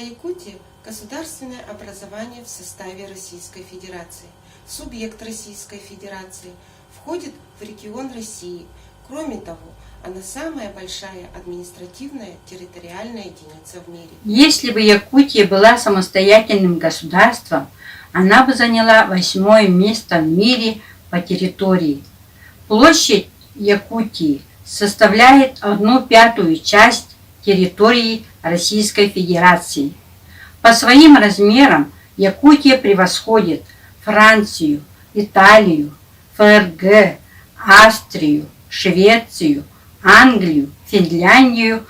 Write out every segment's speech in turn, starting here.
Саха-Якутия – государственное образование в составе Российской Федерации. Субъект Российской Федерации, входит в регион России. Кроме того, она самая большая административная территориальная единица в мире. Если бы Якутия была самостоятельным государством, она бы заняла 8-е место в мире по территории. Площадь Якутии составляет 1/5 часть территории Российской Федерации. По своим размерам Якутия превосходит Францию, Италию, ФРГ, Австрию, Швецию, Англию, Финляндию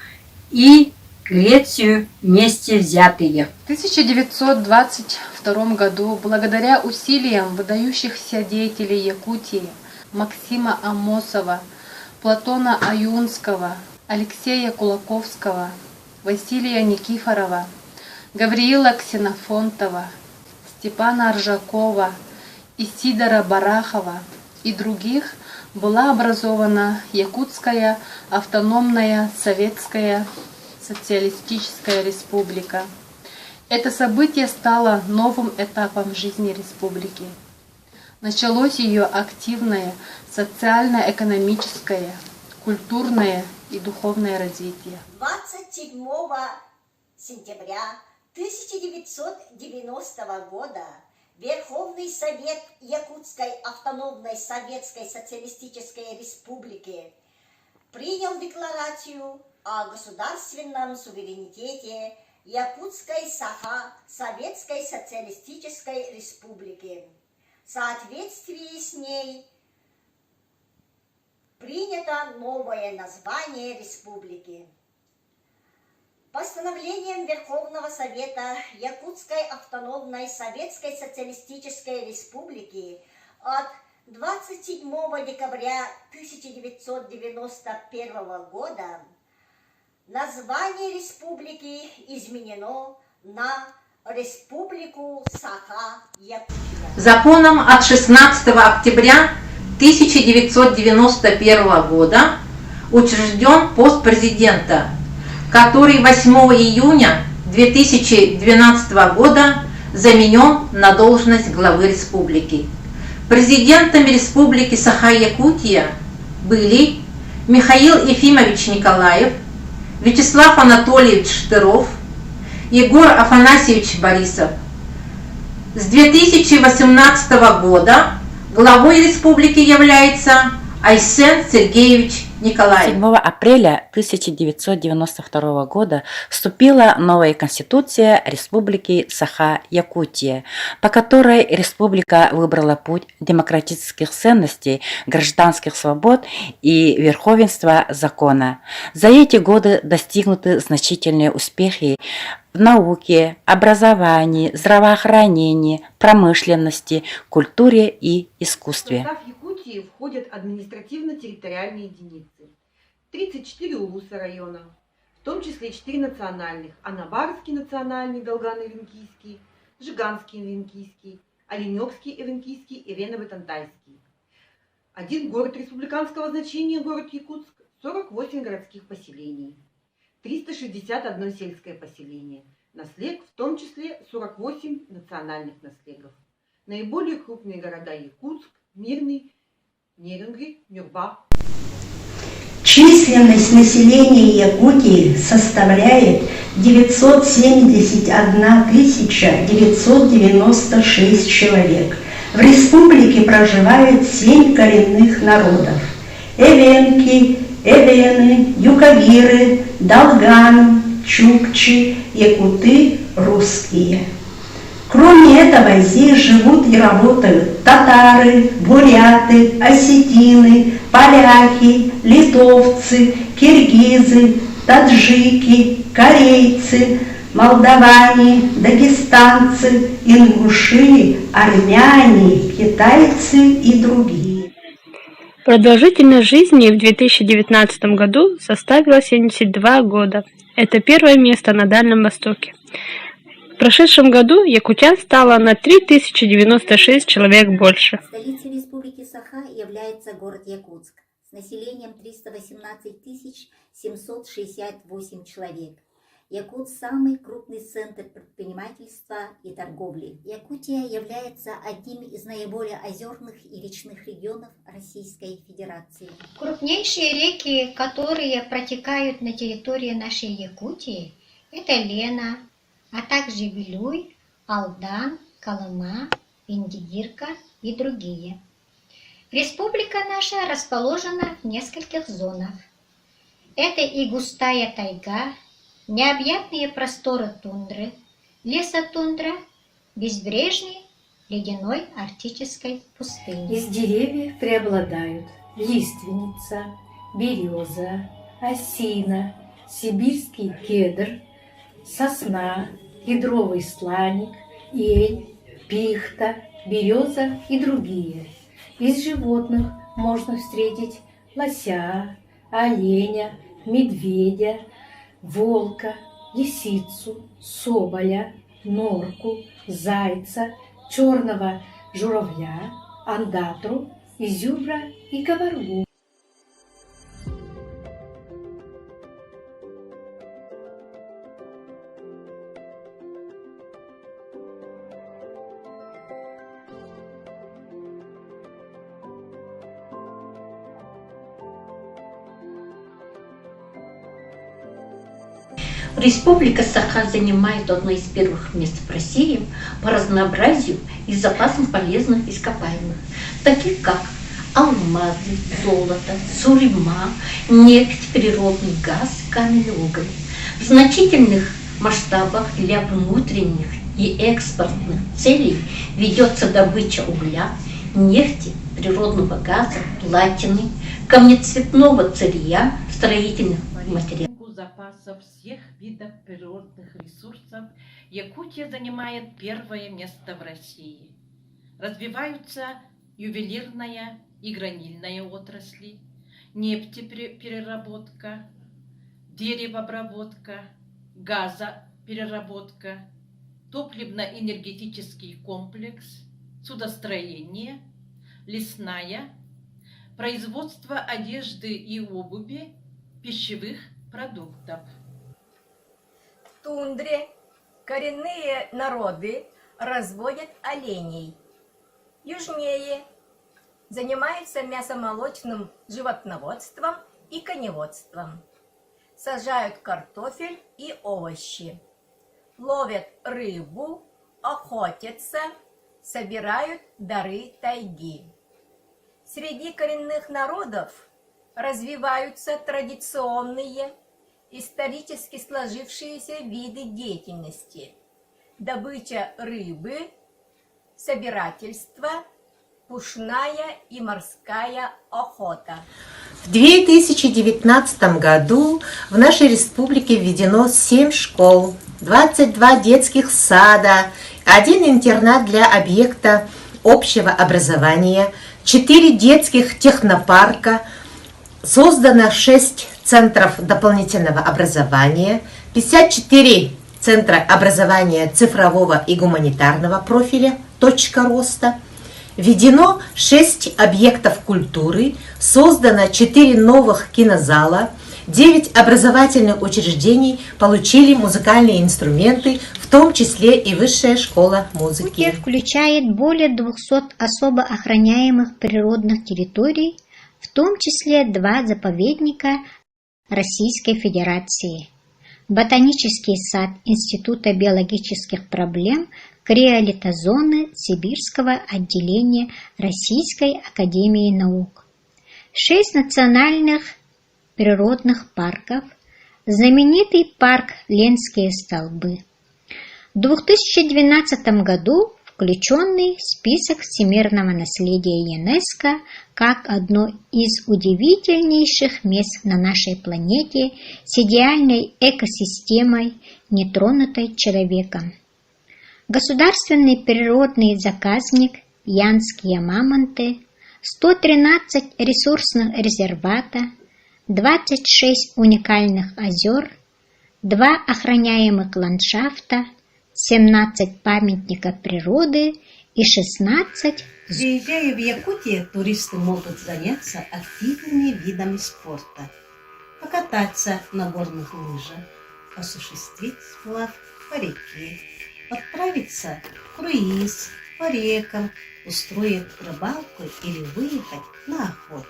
и Грецию вместе взятые. В 1922 году, благодаря усилиям выдающихся деятелей Якутии Максима Амосова, Платона Аюнского, Алексея Кулаковского, Василия Никифорова, Гавриила Ксенофонтова, Степана Ржакова, Исидора Барахова и других, была образована Якутская автономная советская социалистическая республика. Это событие стало новым этапом в жизни республики. Началось ее активное социально-экономическое, культурное и духовное развитие. 27 сентября 1990 года Верховный Совет Якутской автономной советской социалистической республики принял декларацию о государственном суверенитете Якутской Саха Советской Социалистической Республики. В соответствии с ней принято новое название республики. Постановлением Верховного Совета Якутской автономной Советской Социалистической Республики от 27 декабря 1991 года название республики изменено на Республику Саха-Якутия. Законом от 16 октября 1991 года учрежден пост президента, который 8 июня 2012 года заменен на должность главы республики. Президентами республики Саха-Якутия были Михаил Ефимович Николаев, Вячеслав Анатольевич Штыров, Егор Афанасьевич Борисов. С 2018 года главой республики является Айсен Сергеевич Николаев. 7 апреля 1992 года вступила новая Конституция Республики Саха-Якутия, по которой республика выбрала путь демократических ценностей, гражданских свобод и верховенства закона. За эти годы достигнуты значительные успехи в науке, образовании, здравоохранении, промышленности, культуре и искусстве. В состав Якутии входят административно-территориальные единицы. 34 улуса района, в том числе 4 национальных: Анабарский национальный, Долгано-Ивенкийский, Жиганский Ивенкийский, Оленёкский Ивенкийский и Рено-Тантайский. Один город республиканского значения, город Якутск, 48 городских поселений, 361 сельское поселение, наслег, в том числе 48 национальных наслегов. Наиболее крупные города: Якутск, Мирный, Нерюнгри, Нюрба. Численность населения Якутии составляет 971 996 человек. В республике проживает 7 коренных народов: эвенки, эвены, юкагиры, долганы, чукчи, якуты, русские. Кроме этого, здесь живут и работают татары, буряты, осетины, поляки, литовцы, киргизы, таджики, корейцы, молдаване, дагестанцы, ингуши, армяне, китайцы и другие. Продолжительность жизни в 2019 году составила 72 года. Это первое место на Дальнем Востоке. В прошедшем году якутян стало на 3096 человек больше. Столицей республики Саха является город Якутск с населением 318 768 человек. Якут – самый крупный центр предпринимательства и торговли. Якутия является одним из наиболее озерных и речных регионов Российской Федерации. Крупнейшие реки, которые протекают на территории нашей Якутии, это Лена, а также Вилюй, Алдан, Колыма, Индигирка и другие. Республика наша расположена в нескольких зонах. Это и густая тайга, необъятные просторы тундры, лесотундра, безбрежный ледяной арктической пустыни. Из деревьев преобладают лиственница, береза, осина, сибирский кедр, сосна, кедровый сланик, ель, пихта, береза и другие. Из животных можно встретить лося, оленя, медведя, волка, лисицу, соболя, норку, зайца, черного журавля, андатру, изюбра и кабаргу. Республика Саха занимает одно из первых мест в России по разнообразию и запасам полезных ископаемых, таких как алмазы, золото, сурьма, нефть, природный газ, каменный уголь. В значительных масштабах для внутренних и экспортных целей ведется добыча угля, нефти, природного газа, платины, камнецветного сырья, строительных материалов. Запасов всех видов природных ресурсов Якутия занимает первое место в России. Развиваются ювелирная и гранильная отрасли, нефтепереработка, деревообработка, газопереработка, топливно-энергетический комплекс, судостроение, лесная, производство одежды и обуви, пищевых продуктов. В тундре коренные народы разводят оленей. Южнее занимаются мясомолочным животноводством и коневодством. Сажают картофель и овощи. Ловят рыбу, охотятся, собирают дары тайги. Среди коренных народов развиваются традиционные, исторически сложившиеся виды деятельности: добыча рыбы, собирательство, пушная и морская охота. В 2019 году в нашей республике введено 7 школ, 22 детских сада, 1 интернат для объекта общего образования, 4 детских технопарка, создано 6 центров дополнительного образования, 54 центра образования цифрового и гуманитарного профиля «Точка роста», введено 6 объектов культуры, создано 4 новых кинозала, 9 образовательных учреждений получили музыкальные инструменты, в том числе и Высшая школа музыки. Якутия включает более 200 особо охраняемых природных территорий, в том числе 2 заповедника Российской Федерации. Ботанический сад Института биологических проблем криолитозоны Сибирского отделения Российской академии наук. 6 национальных природных парков, знаменитый парк Ленские столбы. В 2012 году включенный в список всемирного наследия ЮНЕСКО как одно из удивительнейших мест на нашей планете с идеальной экосистемой, нетронутой человеком. Государственный природный заказник Янские мамонты, 113 ресурсных резервата, 26 уникальных озер, 2 охраняемых ландшафта, 17 памятников природы и 16. Приезжая в Якутию, туристы могут заняться активными видами спорта, покататься на горных лыжах, осуществить сплав по реке, отправиться в круиз по рекам, устроить рыбалку или выехать на охоту.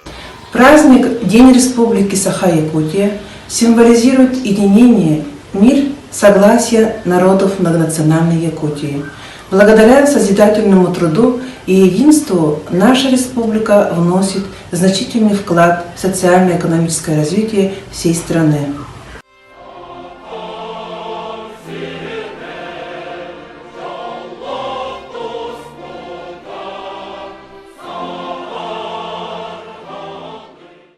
Праздник День Республики Саха-Якутия символизирует единение, мир, согласие народов многонациональной Якутии. Благодаря созидательному труду и единству наша республика вносит значительный вклад в социально-экономическое развитие всей страны.